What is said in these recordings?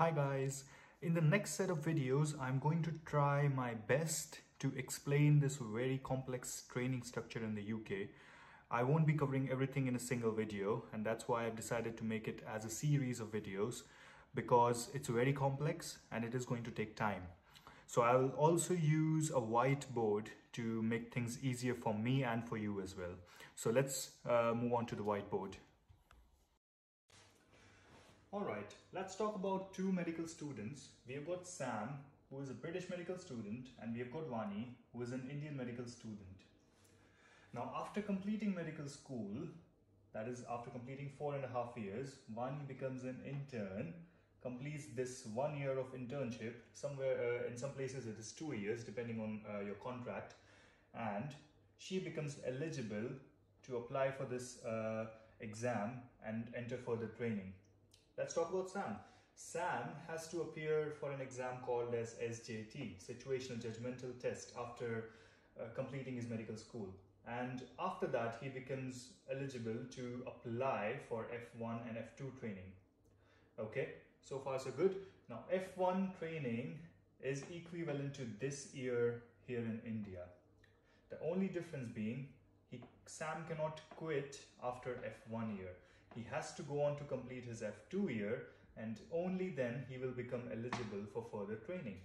Hi guys, in the next set of videos, I'm going to try my best to explain this very complex training structure in the UK. I won't be covering everything in a single video, and that's why I've decided to make it as a series of videos because it's very complex and it is going to take time. So I will also use a whiteboard to make things easier for me and for you as well. So let's move on to the whiteboard. All right, let's talk about two medical students. We have got Sam, who is a British medical student, and we have got Vani, who is an Indian medical student. Now, after completing medical school, that is after completing 4.5 years, Vani becomes an intern, completes this 1 year of internship. Somewhere in some places it is 2 years, depending on your contract, and she becomes eligible to apply for this exam and enter further training. Let's talk about Sam. Sam has to appear for an exam called as SJT, Situational Judgmental Test, after completing his medical school. And after that, he becomes eligible to apply for F1 and F2 training. Okay, so far so good. Now, F1 training is equivalent to this year here in India. The only difference being, Sam cannot quit after F1 year. He has to go on to complete his F2 year, and only then he will become eligible for further training.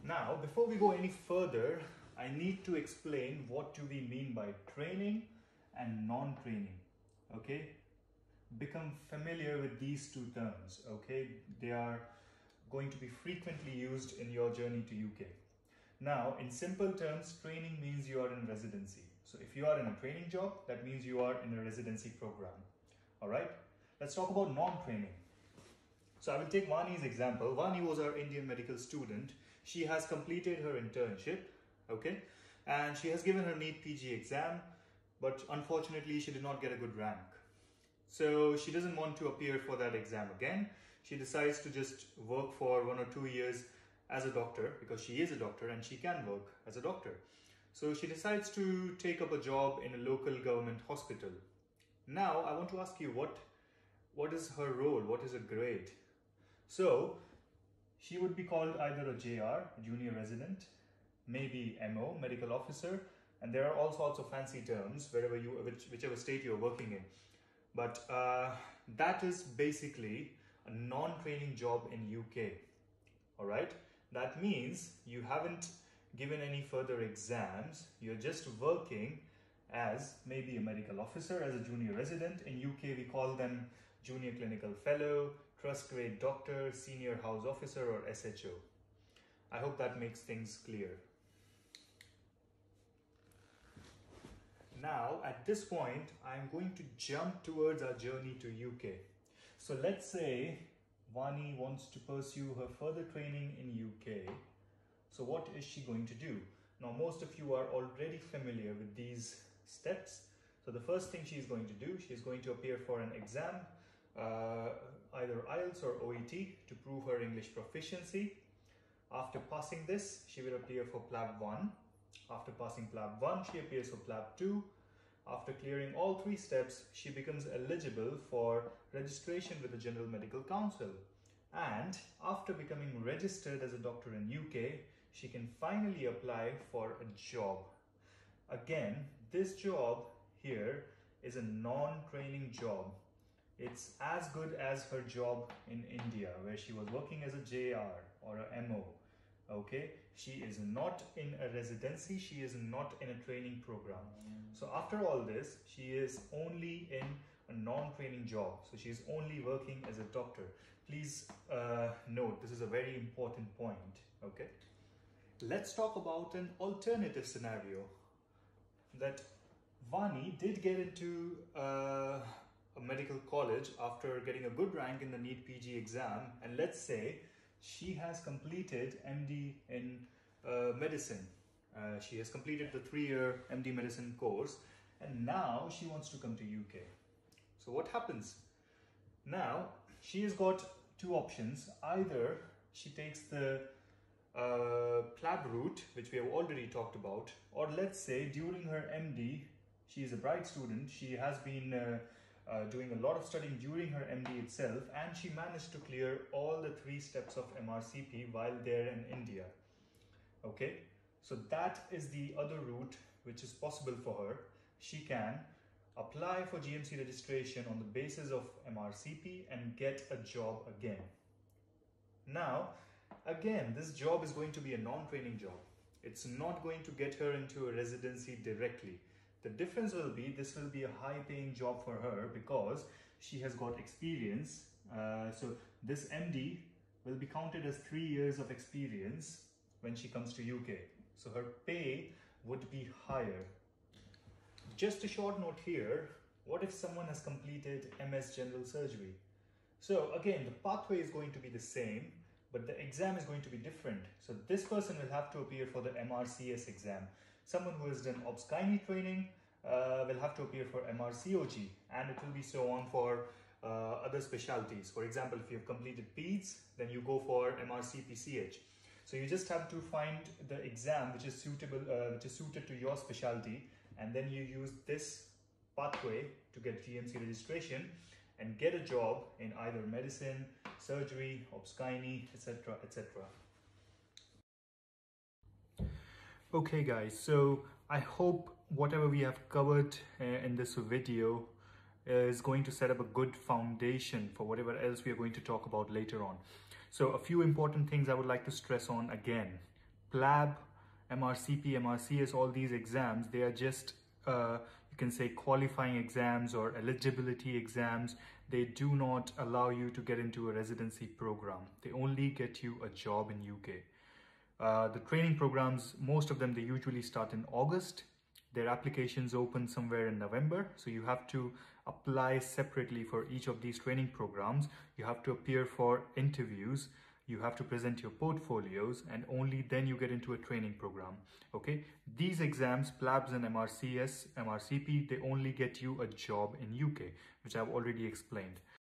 Now, before we go any further, I need to explain what do we mean by training and non-training. Okay, become familiar with these two terms. Okay, they are going to be frequently used in your journey to UK. Now, in simple terms, training means you are in residency. So if you are in a training job, that means you are in a residency program. All right, let's talk about non-training. So I will take Vani's example. Vani was our Indian medical student. She has completed her internship, okay, and she has given her NEET PG exam, but unfortunately she did not get a good rank. So she doesn't want to appear for that exam again. She decides to just work for 1 or 2 years as a doctor, because she is a doctor and she can work as a doctor. So she decides to take up a job in a local government hospital. Now I want to ask you, what is her role? What is her grade? So she would be called either a JR, junior resident, maybe MO, medical officer, and there are all sorts of fancy terms whichever state you're working in. But that is basically a non-training job in UK. All right, that means you haven't given any further exams. You're just working as maybe a medical officer, as a junior resident. In UK, we call them junior clinical fellow, trust grade doctor, senior house officer, or SHO. I hope that makes things clear. Now, at this point, I'm going to jump towards our journey to UK. So let's say Vani wants to pursue her further training in UK. So what is she going to do? Now, most of you are already familiar with these steps. So the first thing she's going to do, she's going to appear for an exam, either IELTS or OET, to prove her English proficiency. After passing this, she will appear for PLAB 1. After passing PLAB 1, she appears for PLAB 2. After clearing all 3 steps, she becomes eligible for registration with the General Medical Council. And after becoming registered as a doctor in UK, she can finally apply for a job. Again, this job here is a non-training job. It's as good as her job in India, where she was working as a JR or a MO. Okay, she is not in a residency, she is not in a training program. So after all this, she is only in a non-training job. So she's only working as a doctor. Please note, this is a very important point. Okay, let's talk about an alternative scenario, that Vani did get into a medical college after getting a good rank in the NEET PG exam, and let's say she has completed MD in medicine. She has completed the 3-year MD medicine course, and now she wants to come to UK. So what happens? Now, she has got 2 options. Either she takes the PLAB route, which we have already talked about, or let's say during her MD, she is a bright student. She has been doing a lot of studying during her MD itself, and she managed to clear all the 3 steps of MRCP while there in India. Okay, so that is the other route which is possible for her. She can apply for GMC registration on the basis of MRCP and get a job again. Now, again, this job is going to be a non-training job. It's not going to get her into a residency directly. The difference will be, this will be a high-paying job for her because she has got experience. So this MD will be counted as 3 years of experience when she comes to UK. So her pay would be higher. Just a short note here, what if someone has completed MS General Surgery? So again, the pathway is going to be the same, but the exam is going to be different. So this person will have to appear for the MRCS exam. Someone who has done obs-gynae training will have to appear for MRCOG, and it will be so on for other specialties. For example, if you have completed PEDS, then you go for MRCPCH. So you just have to find the exam which is suitable, which is suited to your specialty, and then you use this pathway to get GMC registration and get a job in either medicine, surgery, obs-gynae, etc., etc. Okay guys, so I hope whatever we have covered in this video is going to set up a good foundation for whatever else we are going to talk about later on. So a few important things I would like to stress on again. PLAB, MRCP, MRCS, all these exams, they are just, you can say, qualifying exams or eligibility exams. They do not allow you to get into a residency program. They only get you a job in UK. The training programs, most of them, they usually start in August. Their applications open somewhere in November. So you have to apply separately for each of these training programs. You have to appear for interviews. You have to present your portfolios, and only then you get into a training program. Okay, these exams, PLABs and MRCS, MRCP, they only get you a job in UK, which I've already explained.